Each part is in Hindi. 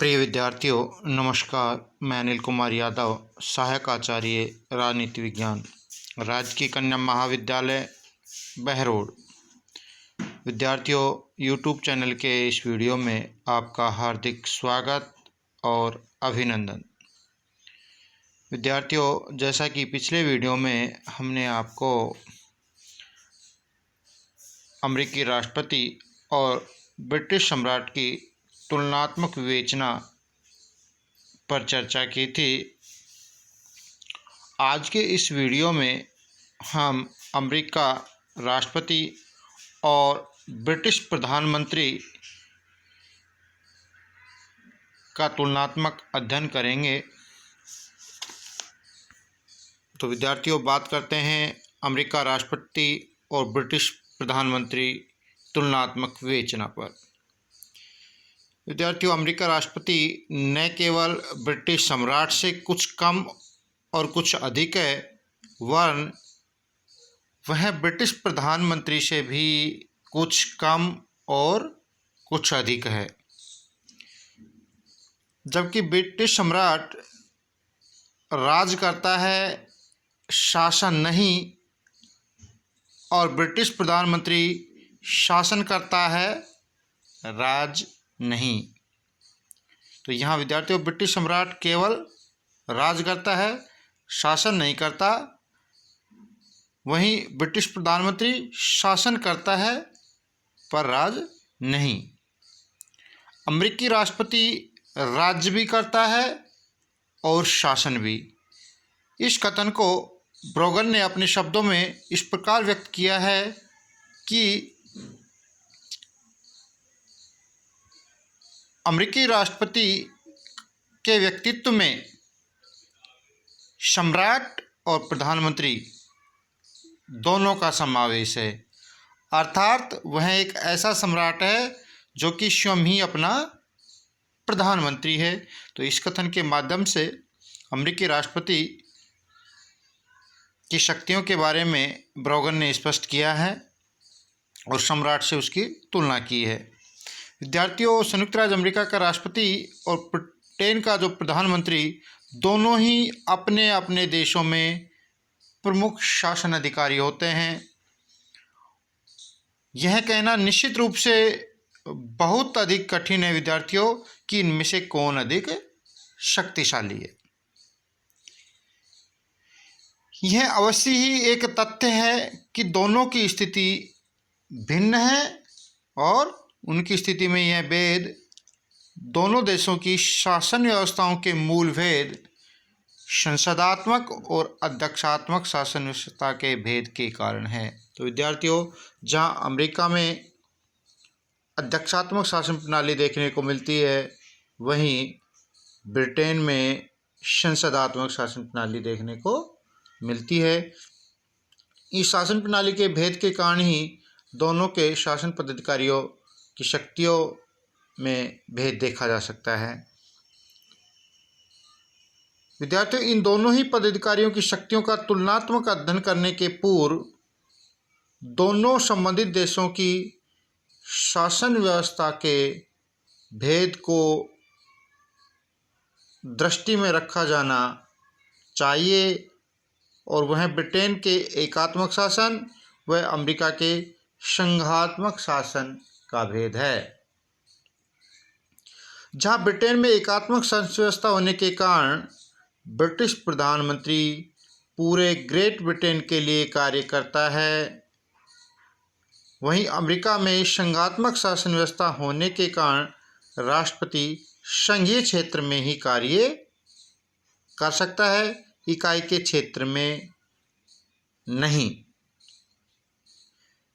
प्रिय विद्यार्थियों, नमस्कार। मैं अनिल कुमार यादव, सहायक आचार्य राजनीति विज्ञान, राजकीय कन्या महाविद्यालय बहरोड। विद्यार्थियों, यूट्यूब चैनल के इस वीडियो में आपका हार्दिक स्वागत और अभिनंदन। विद्यार्थियों, जैसा कि पिछले वीडियो में हमने आपको अमेरिकी राष्ट्रपति और ब्रिटिश सम्राट की तुलनात्मक विवेचना पर चर्चा की थी। आज के इस वीडियो में हम अमेरिका राष्ट्रपति और ब्रिटिश प्रधानमंत्री का तुलनात्मक अध्ययन करेंगे। तो विद्यार्थियों, बात करते हैं अमेरिका राष्ट्रपति और ब्रिटिश प्रधानमंत्री तुलनात्मक विवेचना पर। विद्यार्थियों, अमेरिका राष्ट्रपति न केवल ब्रिटिश सम्राट से कुछ कम और कुछ अधिक है, वरन वह ब्रिटिश प्रधानमंत्री से भी कुछ कम और कुछ अधिक है। जबकि ब्रिटिश सम्राट राज करता है, शासन नहीं, और ब्रिटिश प्रधानमंत्री शासन करता है, राज नहीं। तो यहाँ विद्यार्थियों, ब्रिटिश सम्राट केवल राज करता है, शासन नहीं करता। वहीं ब्रिटिश प्रधानमंत्री शासन करता है पर राज नहीं। अमेरिकी राष्ट्रपति राज्य भी करता है और शासन भी। इस कथन को ब्रोगन ने अपने शब्दों में इस प्रकार व्यक्त किया है कि अमेरिकी राष्ट्रपति के व्यक्तित्व में सम्राट और प्रधानमंत्री दोनों का समावेश है। अर्थात वह एक ऐसा सम्राट है जो कि स्वयं ही अपना प्रधानमंत्री है। तो इस कथन के माध्यम से अमेरिकी राष्ट्रपति की शक्तियों के बारे में ब्रोगन ने स्पष्ट किया है और सम्राट से उसकी तुलना की है। विद्यार्थियों, संयुक्त राज्य अमेरिका का राष्ट्रपति और ब्रिटेन का जो प्रधानमंत्री दोनों ही अपने अपने देशों में प्रमुख शासन अधिकारी होते हैं। यह कहना निश्चित रूप से बहुत अधिक कठिन है विद्यार्थियों कि इनमें से कौन अधिक शक्तिशाली है। यह अवश्य ही एक तथ्य है कि दोनों की स्थिति भिन्न है और उनकी स्थिति में यह भेद दोनों देशों की शासन व्यवस्थाओं के मूल भेद, संसदात्मक और अध्यक्षात्मक शासन व्यवस्था के भेद के कारण है। तो विद्यार्थियों, जहां अमेरिका में अध्यक्षात्मक शासन प्रणाली देखने को मिलती है, वहीं ब्रिटेन में संसदात्मक शासन प्रणाली देखने को मिलती है। इस शासन प्रणाली के भेद के कारण ही दोनों के शासन पदाधिकारियों की शक्तियों में भेद देखा जा सकता है। विद्यार्थियों, इन दोनों ही पदाधिकारियों की शक्तियों का तुलनात्मक अध्ययन करने के पूर्व दोनों संबंधित देशों की शासन व्यवस्था के भेद को दृष्टि में रखा जाना चाहिए, और वह ब्रिटेन के एकात्मक शासन व अमेरिका के संघात्मक शासन का भेद है। जहां ब्रिटेन में एकात्मक शासन व्यवस्था होने के कारण ब्रिटिश प्रधानमंत्री पूरे ग्रेट ब्रिटेन के लिए कार्य करता है, वहीं अमेरिका में संघात्मक शासन व्यवस्था होने के कारण राष्ट्रपति संघीय क्षेत्र में ही कार्य कर सकता है, इकाई के क्षेत्र में नहीं।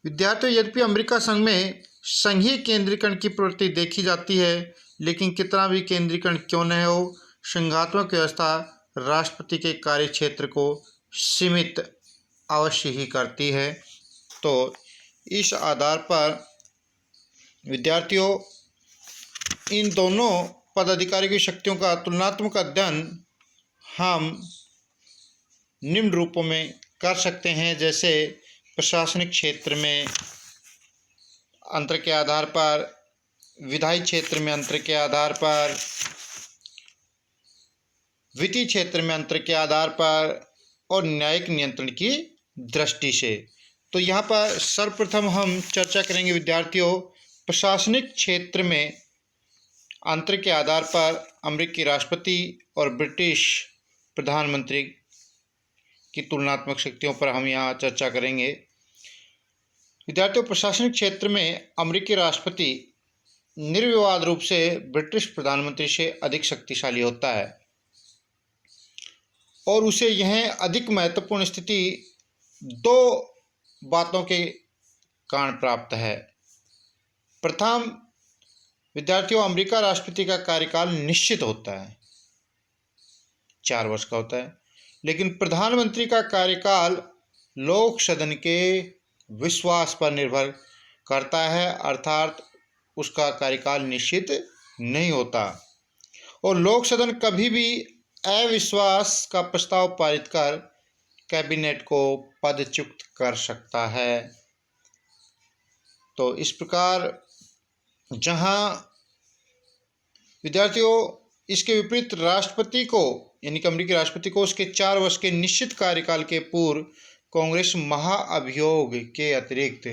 विद्यार्थियों, यद्यपि अमेरिका संघ में संघीय केंद्रीकरण की प्रवृत्ति देखी जाती है, लेकिन कितना भी केंद्रीकरण क्यों न हो, संघात्मक व्यवस्था राष्ट्रपति के कार्य क्षेत्र को सीमित अवश्य ही करती है। तो इस आधार पर विद्यार्थियों, इन दोनों पदाधिकारियों की शक्तियों का तुलनात्मक अध्ययन हम निम्न रूपों में कर सकते हैं। जैसे प्रशासनिक क्षेत्र में अंतर के आधार पर, विधायी क्षेत्र में अंतर के आधार पर, वित्तीय क्षेत्र में अंतर के आधार पर और न्यायिक नियंत्रण की दृष्टि से। तो यहाँ पर सर्वप्रथम हम चर्चा करेंगे विद्यार्थियों, प्रशासनिक क्षेत्र में अंतर के आधार पर अमेरिकी राष्ट्रपति और ब्रिटिश प्रधानमंत्री की तुलनात्मक शक्तियों पर हम यहाँ चर्चा करेंगे। विद्यार्थियों, प्रशासनिक क्षेत्र में अमेरिकी राष्ट्रपति निर्विवाद रूप से ब्रिटिश प्रधानमंत्री से अधिक शक्तिशाली होता है और उसे यह अधिक महत्वपूर्ण स्थिति दो बातों के कारण प्राप्त है। प्रथम, विद्यार्थियों, अमेरिका राष्ट्रपति का कार्यकाल निश्चित होता है, 4 वर्ष का होता है, लेकिन प्रधानमंत्री का कार्यकाल लोक सदन के विश्वास पर निर्भर करता है, अर्थात उसका कार्यकाल निश्चित नहीं होता और लोक सदन कभी भी अविश्वास का प्रस्ताव पारित कर कैबिनेट को पदच्युत कर सकता है। तो इस प्रकार जहां विद्यार्थियों इसके विपरीत राष्ट्रपति को यानी कि अमेरिकी राष्ट्रपति को उसके 4 वर्ष के निश्चित कार्यकाल के पूर्व कांग्रेस महाअभियोग के अतिरिक्त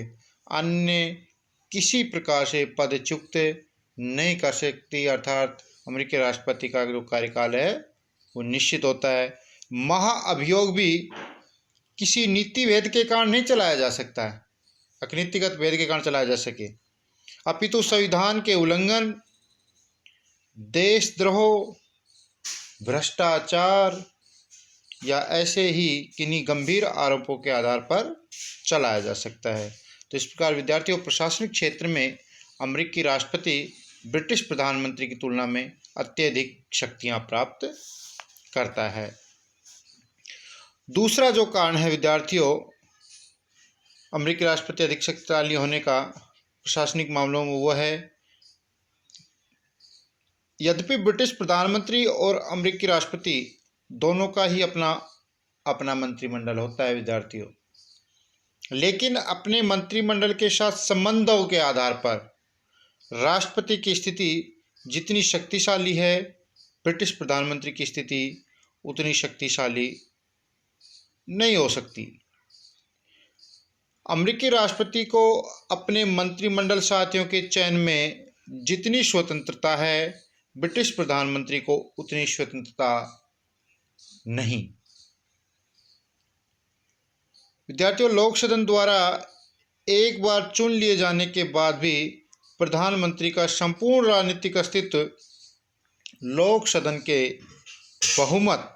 अन्य किसी प्रकार से पदच्युत नहीं कर सकती, अर्थात अमेरिकी राष्ट्रपति का जो कार्यकाल है वो निश्चित होता है। महाअभियोग भी किसी नीति भेद के कारण नहीं चलाया जा सकता है, अनीतिगत भेद के कारण चलाया जा सके, अपितु संविधान के उल्लंघन, देशद्रोह, भ्रष्टाचार या ऐसे ही किन्हीं गंभीर आरोपों के आधार पर चलाया जा सकता है। तो इस प्रकार विद्यार्थियों, प्रशासनिक क्षेत्र में अमेरिकी राष्ट्रपति ब्रिटिश प्रधानमंत्री की तुलना में अत्यधिक शक्तियां प्राप्त करता है। दूसरा जो कारण है विद्यार्थियों अमेरिकी राष्ट्रपति अधिक शक्तिशाली होने का प्रशासनिक मामलों में, वो है यद्यपि ब्रिटिश प्रधानमंत्री और अमेरिकी राष्ट्रपति दोनों का ही अपना अपना मंत्रिमंडल होता है विद्यार्थियों, लेकिन अपने मंत्रिमंडल के साथ संबंधों के आधार पर राष्ट्रपति की स्थिति जितनी शक्तिशाली है, ब्रिटिश प्रधानमंत्री की स्थिति उतनी शक्तिशाली नहीं हो सकती। अमेरिकी राष्ट्रपति को अपने मंत्रिमंडल साथियों के चयन में जितनी स्वतंत्रता है, ब्रिटिश प्रधानमंत्री को उतनी स्वतंत्रता नहीं। विद्यार्थियों, लोक सदन द्वारा एक बार चुन लिए जाने के बाद भी प्रधानमंत्री का संपूर्ण राजनीतिक अस्तित्व लोक सदन के बहुमत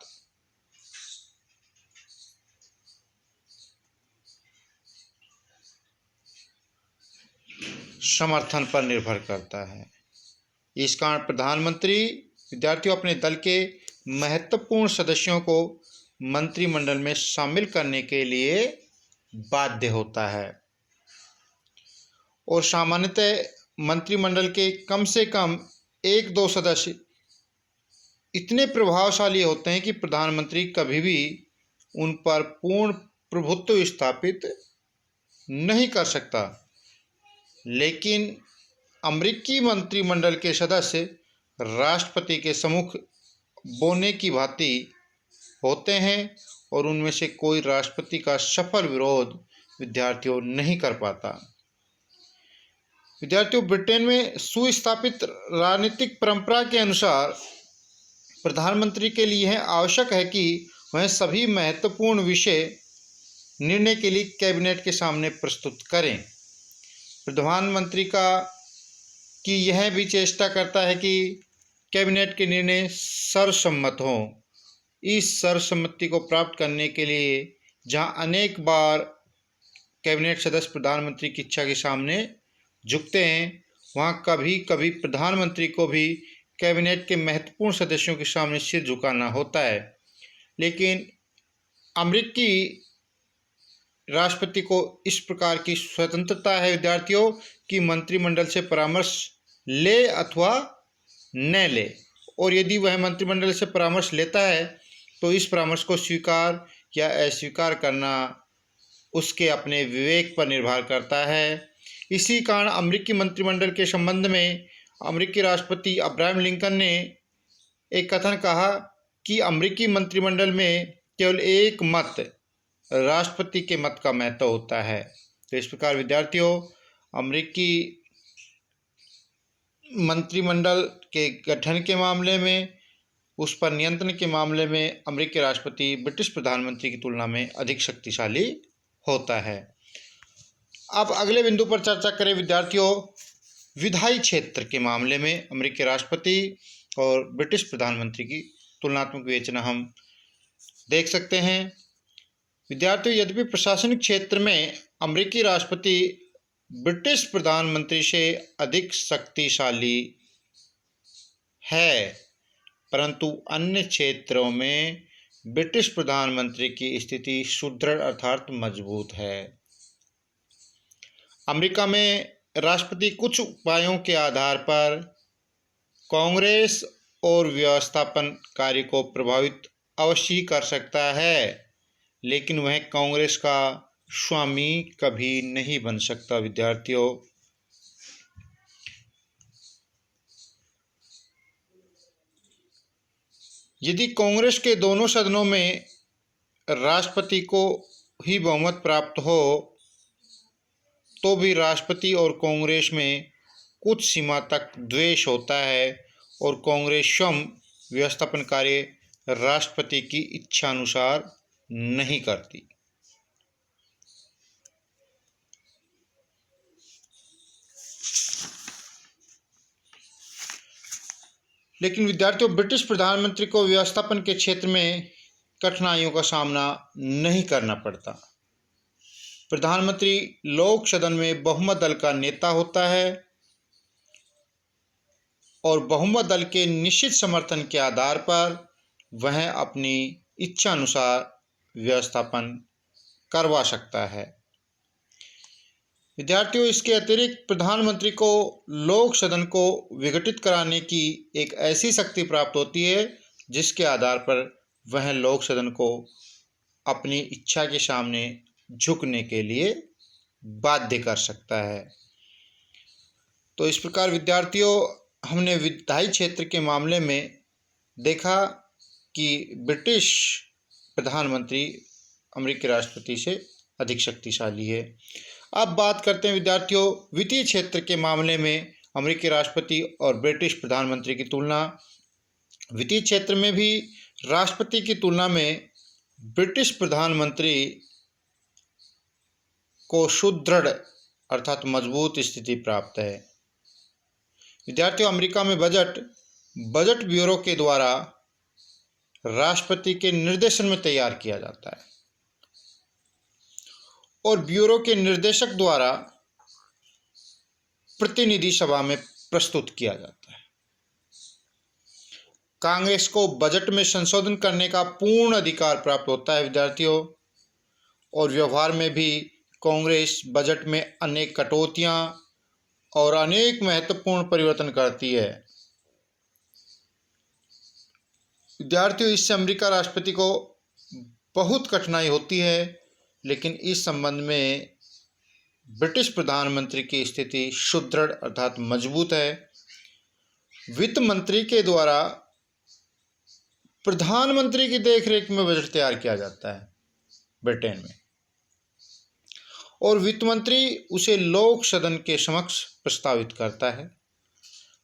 समर्थन पर निर्भर करता है। इस कारण प्रधानमंत्री विद्यार्थियों अपने दल के महत्वपूर्ण सदस्यों को मंत्रिमंडल में शामिल करने के लिए बाध्य होता है और सामान्यतः मंत्रिमंडल के कम से कम 1-2 सदस्य इतने प्रभावशाली होते हैं कि प्रधानमंत्री कभी भी उन पर पूर्ण प्रभुत्व स्थापित नहीं कर सकता, लेकिन अमेरिकी मंत्रिमंडल के सदस्य राष्ट्रपति के सम्मुख बोने की भांति होते हैं और उनमें से कोई राष्ट्रपति का सफल विरोध विद्यार्थियों नहीं कर पाता। विद्यार्थियों, ब्रिटेन में सुस्थापित राजनीतिक परंपरा के अनुसार प्रधानमंत्री के लिए यह आवश्यक है कि वह सभी महत्वपूर्ण विषय निर्णय के लिए कैबिनेट के सामने प्रस्तुत करें। प्रधानमंत्री की यह भी चेष्टा करता है कि कैबिनेट के निर्णय सर्वसम्मत हों। इस सर्वसम्मति को प्राप्त करने के लिए जहां अनेक बार कैबिनेट सदस्य प्रधानमंत्री की इच्छा के सामने झुकते हैं, वहां कभी कभी प्रधानमंत्री को भी कैबिनेट के महत्वपूर्ण सदस्यों के सामने सिर झुकाना होता है। लेकिन अमेरिकी राष्ट्रपति को इस प्रकार की स्वतंत्रता है विद्यार्थियों कि मंत्रिमंडल से परामर्श ले अथवा न ले, और यदि वह मंत्रिमंडल से परामर्श लेता है तो इस परामर्श को स्वीकार या अस्वीकार करना उसके अपने विवेक पर निर्भर करता है। इसी कारण अमेरिकी मंत्रिमंडल के संबंध में अमेरिकी राष्ट्रपति अब्राहम लिंकन ने एक कथन कहा कि अमेरिकी मंत्रिमंडल में केवल एक मत, राष्ट्रपति के मत का महत्व होता है। तो इस प्रकार विद्यार्थियों, अमेरिकी मंत्रिमंडल के गठन के मामले में, उस पर नियंत्रण के मामले में अमेरिकी राष्ट्रपति ब्रिटिश प्रधानमंत्री की तुलना में अधिक शक्तिशाली होता है। अब अगले बिंदु पर चर्चा करें विद्यार्थियों, विधायी क्षेत्र के मामले में अमेरिकी राष्ट्रपति और ब्रिटिश प्रधानमंत्री की तुलनात्मक विवेचना हम देख सकते हैं। विद्यार्थियों, यद्यपि प्रशासनिक क्षेत्र में अमेरिकी राष्ट्रपति ब्रिटिश प्रधानमंत्री से अधिक शक्तिशाली है, परंतु अन्य क्षेत्रों में ब्रिटिश प्रधानमंत्री की स्थिति सुदृढ़ अर्थात मजबूत है। अमेरिका में राष्ट्रपति कुछ उपायों के आधार पर कांग्रेस और व्यवस्थापन कार्य को प्रभावित अवश्य कर सकता है, लेकिन वह कांग्रेस का स्वामी कभी नहीं बन सकता। विद्यार्थियों, यदि कांग्रेस के दोनों सदनों में राष्ट्रपति को ही बहुमत प्राप्त हो तो भी राष्ट्रपति और कांग्रेस में कुछ सीमा तक द्वेष होता है और कांग्रेस स्वयं व्यवस्थापन कार्य राष्ट्रपति की इच्छा अनुसार नहीं करती। लेकिन विद्यार्थियों, ब्रिटिश प्रधानमंत्री को व्यवस्थापन के क्षेत्र में कठिनाइयों का सामना नहीं करना पड़ता। प्रधानमंत्री लोक सदन में बहुमत दल का नेता होता है और बहुमत दल के निश्चित समर्थन के आधार पर वह अपनी इच्छा अनुसार व्यवस्थापन करवा सकता है। विद्यार्थियों, इसके अतिरिक्त प्रधानमंत्री को लोक सदन को विघटित कराने की एक ऐसी शक्ति प्राप्त होती है जिसके आधार पर वह लोक सदन को अपनी इच्छा के सामने झुकने के लिए बाध्य कर सकता है। तो इस प्रकार विद्यार्थियों, हमने विधायी क्षेत्र के मामले में देखा कि ब्रिटिश प्रधानमंत्री अमेरिकी राष्ट्रपति से अधिक शक्तिशाली है। अब बात करते हैं विद्यार्थियों, वित्तीय क्षेत्र के मामले में अमेरिकी राष्ट्रपति और ब्रिटिश प्रधानमंत्री की तुलना। वित्तीय क्षेत्र में भी राष्ट्रपति की तुलना में ब्रिटिश प्रधानमंत्री को सुदृढ़ अर्थात मजबूत स्थिति प्राप्त है। विद्यार्थियों, अमेरिका में बजट ब्यूरो के द्वारा राष्ट्रपति के निर्देशन में तैयार किया जाता है और ब्यूरो के निर्देशक द्वारा प्रतिनिधि सभा में प्रस्तुत किया जाता है। कांग्रेस को बजट में संशोधन करने का पूर्ण अधिकार प्राप्त होता है विद्यार्थियों, और व्यवहार में भी कांग्रेस बजट में अनेक कटौतियां और अनेक महत्वपूर्ण परिवर्तन करती है। विद्यार्थियों, इससे अमेरिका राष्ट्रपति को बहुत कठिनाई होती है, लेकिन इस संबंध में ब्रिटिश प्रधानमंत्री की स्थिति सुदृढ़ अर्थात मजबूत है। वित्त मंत्री के द्वारा प्रधानमंत्री की देखरेख में बजट तैयार किया जाता है ब्रिटेन में, और वित्त मंत्री उसे लोक सदन के समक्ष प्रस्तावित करता है।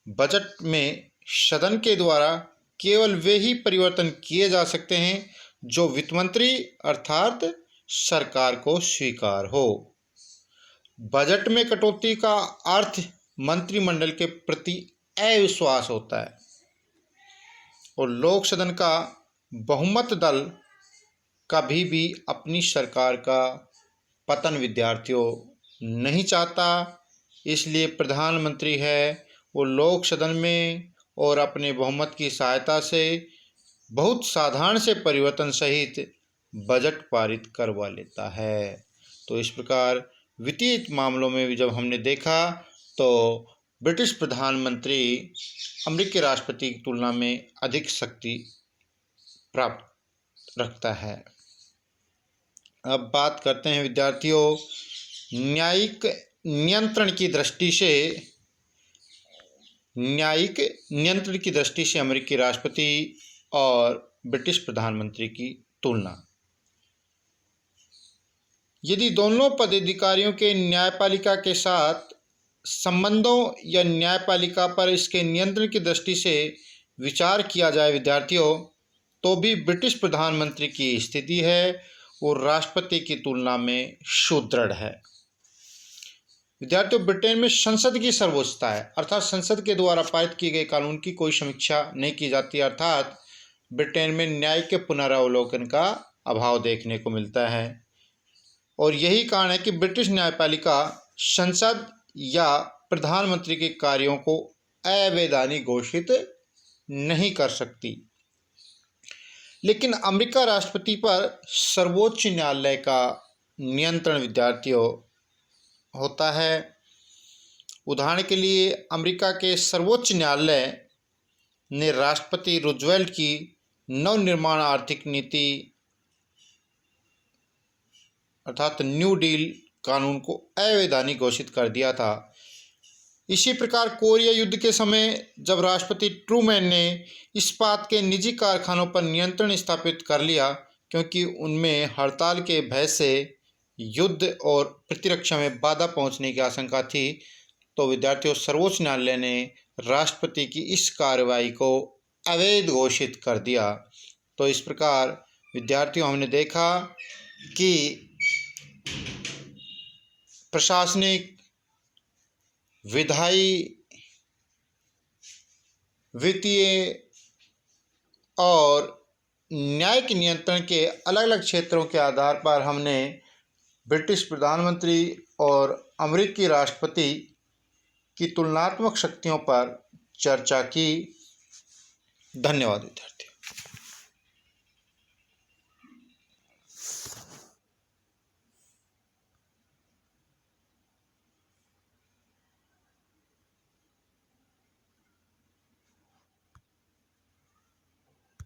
बजट में सदन के द्वारा केवल वे ही परिवर्तन किए जा सकते हैं जो वित्त मंत्री अर्थात सरकार को स्वीकार हो। बजट में कटौती का अर्थ मंत्रिमंडल के प्रति अविश्वास होता है और लोक सदन का बहुमत दल कभी भी अपनी सरकार का पतन विद्यार्थियों नहीं चाहता। इसलिए प्रधानमंत्री है वो लोक सदन में और अपने बहुमत की सहायता से बहुत साधारण से परिवर्तन सहित बजट पारित करवा लेता है। तो इस प्रकार वित्तीय मामलों में भी जब हमने देखा तो ब्रिटिश प्रधानमंत्री अमेरिकी राष्ट्रपति की तुलना में अधिक शक्ति प्राप्त रखता है। अब बात करते हैं विद्यार्थियों, न्यायिक नियंत्रण की दृष्टि से अमेरिकी राष्ट्रपति और ब्रिटिश प्रधानमंत्री की तुलना। यदि दोनों पदाधिकारियों के न्यायपालिका के साथ संबंधों या न्यायपालिका पर इसके नियंत्रण की दृष्टि से विचार किया जाए विद्यार्थियों, तो भी ब्रिटिश प्रधानमंत्री की स्थिति है वो राष्ट्रपति की तुलना में सुदृढ़ है। विद्यार्थियों, ब्रिटेन में संसद की सर्वोच्चता है, अर्थात संसद के द्वारा पारित किए गए कानून की कोई समीक्षा नहीं की जाती, अर्थात ब्रिटेन में न्याय के पुनरावलोकन का अभाव देखने को मिलता है। और यही कारण है कि ब्रिटिश न्यायपालिका संसद या प्रधानमंत्री के कार्यों को अवैधानिक घोषित नहीं कर सकती। लेकिन अमेरिका राष्ट्रपति पर सर्वोच्च न्यायालय का नियंत्रण विद्यार्थियों होता है। उदाहरण के लिए अमेरिका के सर्वोच्च न्यायालय ने राष्ट्रपति रूजवेल्ट की नवनिर्माण आर्थिक नीति अर्थात न्यू डील कानून को अवैधानिक घोषित कर दिया था। इसी प्रकार कोरिया युद्ध के समय जब राष्ट्रपति ट्रूमैन ने इस्पात के निजी कारखानों पर नियंत्रण स्थापित कर लिया क्योंकि उनमें हड़ताल के भय से युद्ध और प्रतिरक्षा में बाधा पहुंचने की आशंका थी, तो विद्यार्थियों सर्वोच्च न्यायालय ने राष्ट्रपति की इस कार्रवाई को अवैध घोषित कर दिया। तो इस प्रकार विद्यार्थियों हमने देखा कि प्रशासनिक, विधायी, वित्तीय और न्यायिक नियंत्रण के अलग अलग क्षेत्रों के आधार पर हमने ब्रिटिश प्रधानमंत्री और अमेरिकी राष्ट्रपति की तुलनात्मक शक्तियों पर चर्चा की। धन्यवाद विद्यार्थी।